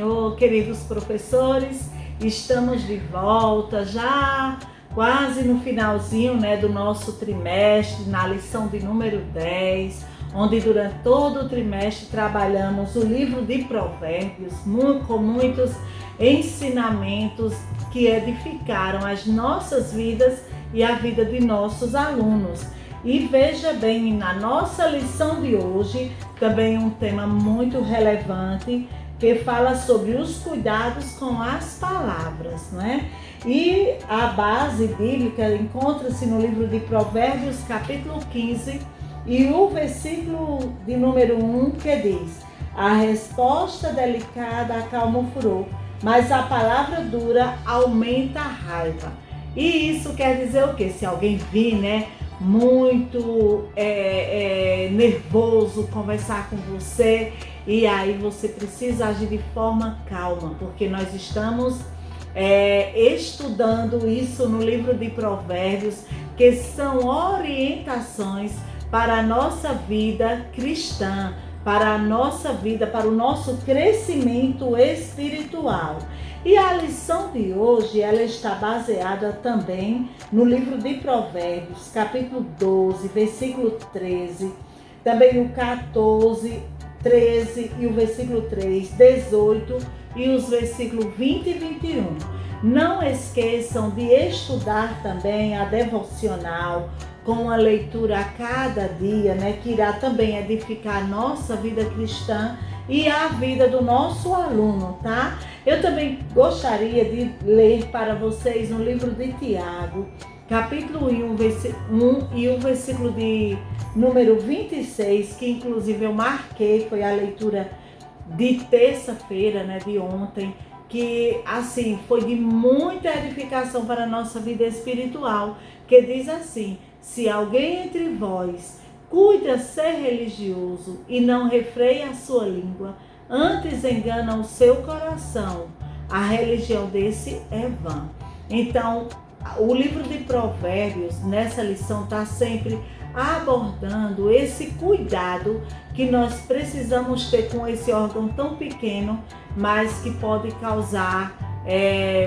Senhor, queridos professores, estamos de volta já quase no finalzinho, do nosso trimestre, na lição de número 10, onde durante todo o trimestre trabalhamos o livro de Provérbios, com muitos ensinamentos que edificaram as nossas vidas e a vida de nossos alunos. E veja bem, na nossa lição de hoje, também um tema muito relevante, que fala sobre os cuidados com as palavras, E a base bíblica encontra-se no livro de Provérbios, capítulo 15, e o versículo de número 1, que diz: a resposta delicada acalma o furor, mas a palavra dura aumenta a raiva. E isso quer dizer o quê? Se alguém vir, muito nervoso conversar com você, e aí você precisa agir de forma calma, porque nós estamos estudando isso no livro de Provérbios, que são orientações para a nossa vida cristã, para a nossa vida, para o nosso crescimento espiritual. E a lição de hoje, ela está baseada também no livro de Provérbios, capítulo 12, versículo 13, também o 14, 13 e o versículo 3, 18 e os versículos 20 e 21. Não esqueçam de estudar também a devocional, com a leitura a cada dia, que irá também edificar a nossa vida cristã e a vida do nosso aluno, tá? Eu também gostaria de ler para vocês no livro de Tiago, capítulo 1 e o versículo de número 26, que inclusive eu marquei, foi a leitura de terça-feira, de ontem, que assim foi de muita edificação para a nossa vida espiritual, que diz assim: se alguém entre vós cuida ser religioso e não refreia a sua língua, antes engana o seu coração, a religião desse é vã. Então, o livro de Provérbios, nessa lição, está sempre abordando esse cuidado que nós precisamos ter com esse órgão tão pequeno, mas que pode causar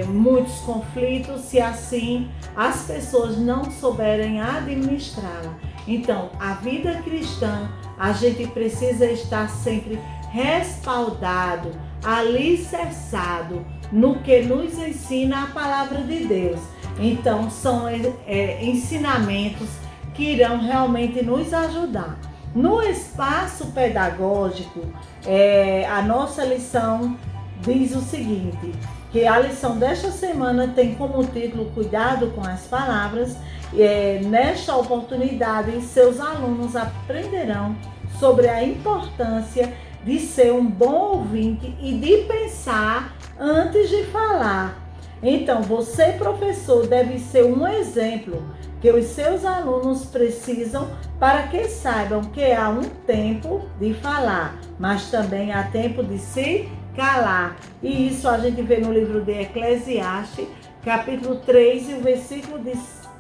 muitos conflitos se assim as pessoas não souberem administrá-la. Então, a vida cristã, a gente precisa estar sempre respaldado, alicerçado no que nos ensina a palavra de Deus. Então, são ensinamentos que irão realmente nos ajudar. No espaço pedagógico, a nossa lição diz o seguinte, que a lição desta semana tem como título Cuidado com as Palavras. Nesta oportunidade, seus alunos aprenderão sobre a importância de ser um bom ouvinte e de pensar antes de falar. Então, você, professor, deve ser um exemplo que os seus alunos precisam para que saibam que há um tempo de falar, mas também há tempo de se calar. E isso a gente vê no livro de Eclesiastes, capítulo 3 e o versículo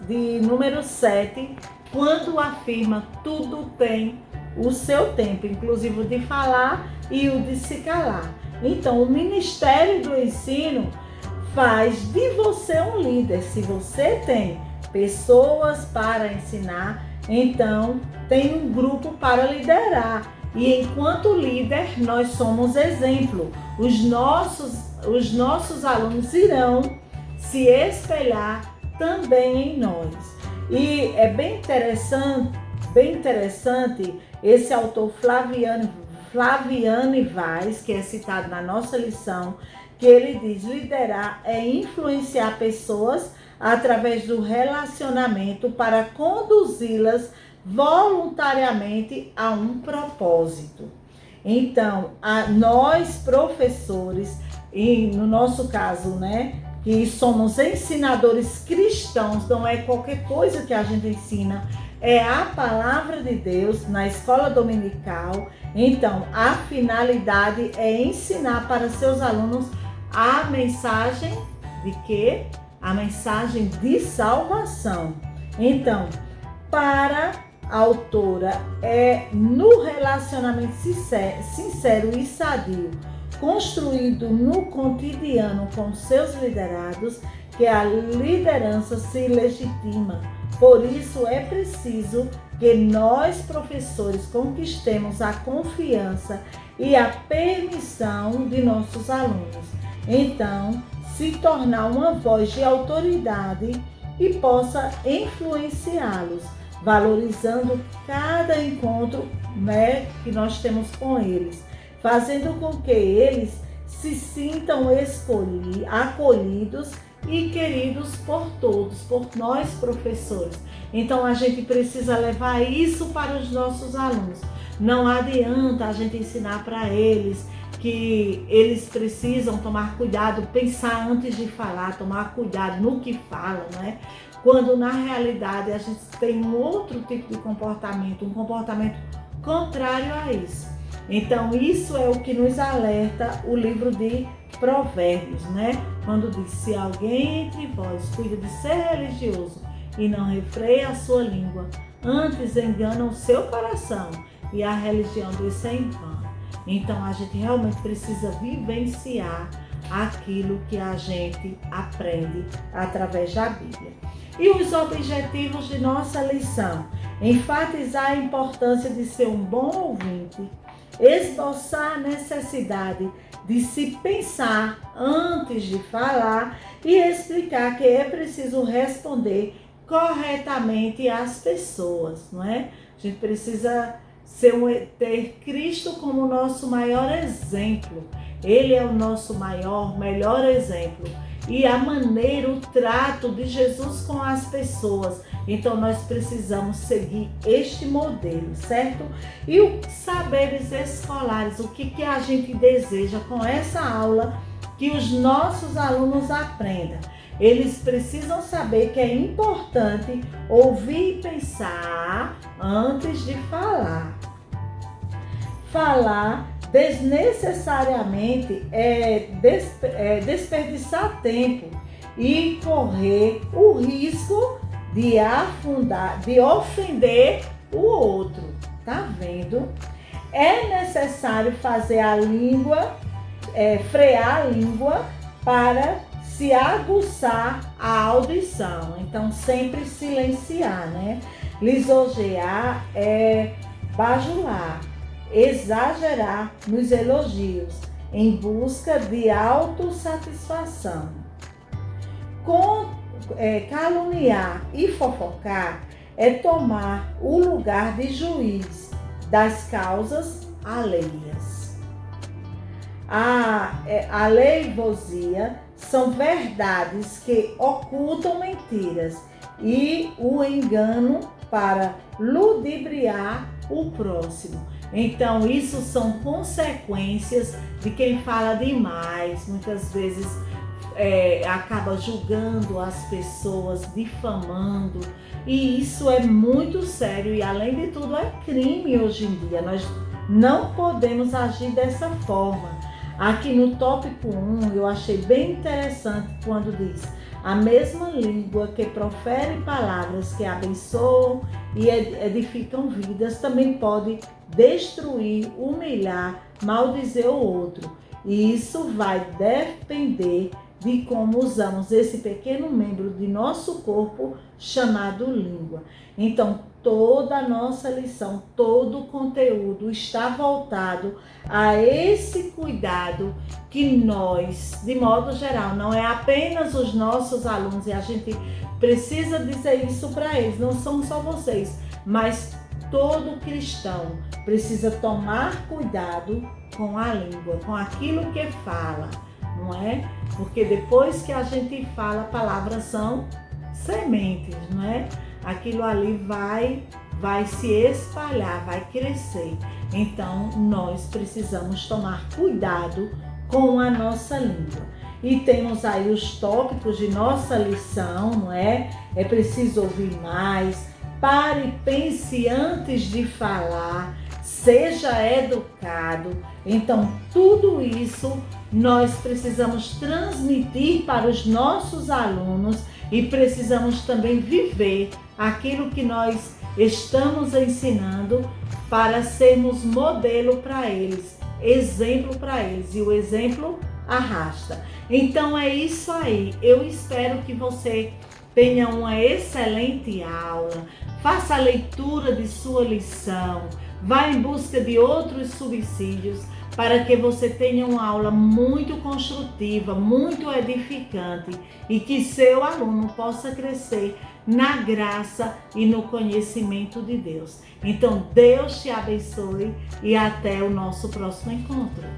de número 7, quando afirma: tudo tem o seu tempo, inclusive o de falar e o de se calar. Então, o Ministério do Ensino faz de você um líder. Se você tem pessoas para ensinar, então tem um grupo para liderar. E enquanto líder, nós somos exemplo. Os nossos alunos irão se espelhar também em nós. E é bem interessante esse autor Flaviano Vaz, que é citado na nossa lição, que ele diz: liderar é influenciar pessoas através do relacionamento para conduzi-las voluntariamente a um propósito. Então, nós professores, e no nosso caso, que somos ensinadores cristãos, não é qualquer coisa que a gente ensina, é a palavra de Deus na escola dominical. Então, a finalidade é ensinar para seus alunos a mensagem de quê? A mensagem de salvação. Então, para a autora, no relacionamento sincero e sadio construído no cotidiano com seus liderados, que a liderança se legitima. Por isso é preciso que nós, professores, conquistemos a confiança e a permissão de nossos alunos. Então, se tornar uma voz de autoridade e possa influenciá-los, valorizando cada encontro, que nós temos com eles, fazendo com que eles se sintam acolhidos e queridos por todos, por nós professores. Então a gente precisa levar isso para os nossos alunos. Não adianta a gente ensinar para eles que eles precisam tomar cuidado, pensar antes de falar, tomar cuidado no que falam, né? Quando na realidade a gente tem um outro tipo de comportamento, um comportamento contrário a isso. Então isso é o que nos alerta o livro de Provérbios, né? Quando diz: se alguém entre vós cuida de ser religioso e não refreia a sua língua, antes engana o seu coração e a religião desse é em vão. Então a gente realmente precisa vivenciar aquilo que a gente aprende através da Bíblia. E os objetivos de nossa lição: enfatizar a importância de ser um bom ouvinte, esboçar a necessidade de se pensar antes de falar e explicar que é preciso responder corretamente às pessoas, não é? A gente precisa ter Cristo como nosso maior exemplo. Ele é o nosso melhor exemplo. E a maneira, o trato de Jesus com as pessoas. Então nós precisamos seguir este modelo, certo? E os saberes escolares, o que a gente deseja com essa aula que os nossos alunos aprendam? Eles precisam saber que é importante ouvir e pensar antes de falar. Falar desnecessariamente é desperdiçar tempo e correr o risco de ofender o outro. Tá vendo? É necessário fazer a língua, frear a língua para se aguçar a audição. Então, sempre silenciar, né? Lisonjear é bajular, exagerar nos elogios, em busca de autossatisfação. Caluniar e fofocar é tomar o lugar de juiz das causas alheias. A aleivosia são verdades que ocultam mentiras e o engano para ludibriar o próximo. Então, isso são consequências de quem fala demais, muitas vezes acaba julgando as pessoas, difamando, e isso é muito sério e, além de tudo, é crime hoje em dia. Nós não podemos agir dessa forma. Aqui no tópico 1, eu achei bem interessante quando diz: a mesma língua que profere palavras que abençoam e edificam vidas também pode destruir, humilhar, maldizer o outro. E isso vai depender de como usamos esse pequeno membro de nosso corpo chamado língua. Então, toda a nossa lição, todo o conteúdo está voltado a esse cuidado que nós, de modo geral, não é apenas os nossos alunos, e a gente precisa dizer isso para eles, não são só vocês, mas todo cristão precisa tomar cuidado com a língua, com aquilo que fala, não é? Porque depois que a gente fala, palavras são sementes, não é? Aquilo ali vai se espalhar, vai crescer. Então, nós precisamos tomar cuidado com a nossa língua. E temos aí os tópicos de nossa lição, não é? É preciso ouvir mais, pare e pense antes de falar, seja educado. Então, tudo isso nós precisamos transmitir para os nossos alunos e precisamos também viver aquilo que nós estamos ensinando para sermos modelo para eles. exemplo para eles. E o exemplo arrasta. Então é isso aí. Eu espero que você tenha uma excelente aula. Faça a leitura de sua lição. Vá em busca de outros subsídios para que você tenha uma aula muito construtiva, muito edificante e que seu aluno possa crescer na graça e no conhecimento de Deus. Então, Deus te abençoe e até o nosso próximo encontro.